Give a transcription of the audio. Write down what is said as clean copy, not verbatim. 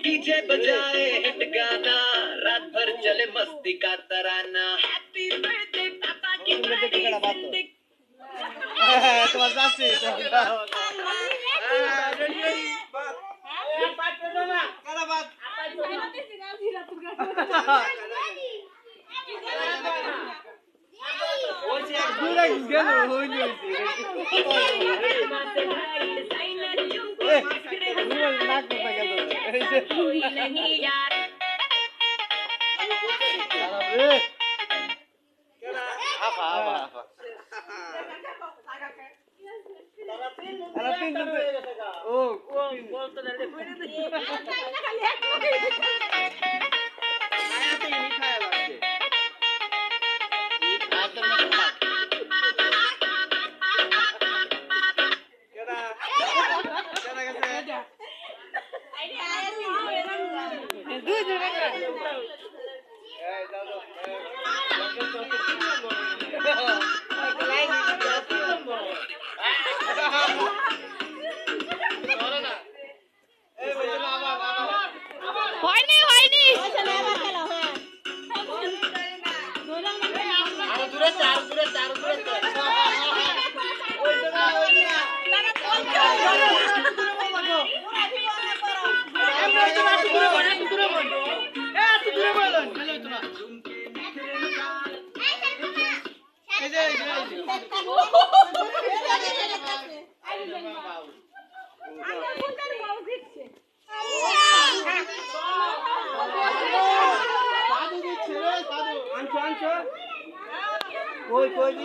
DJ बजाए hit गाना, रात भर चले मस्ती का तराना। हैप्पी बर्थडे पापा की बड़ी जिंदगी। তোমার যাচ্ছে कोई नहीं यार কই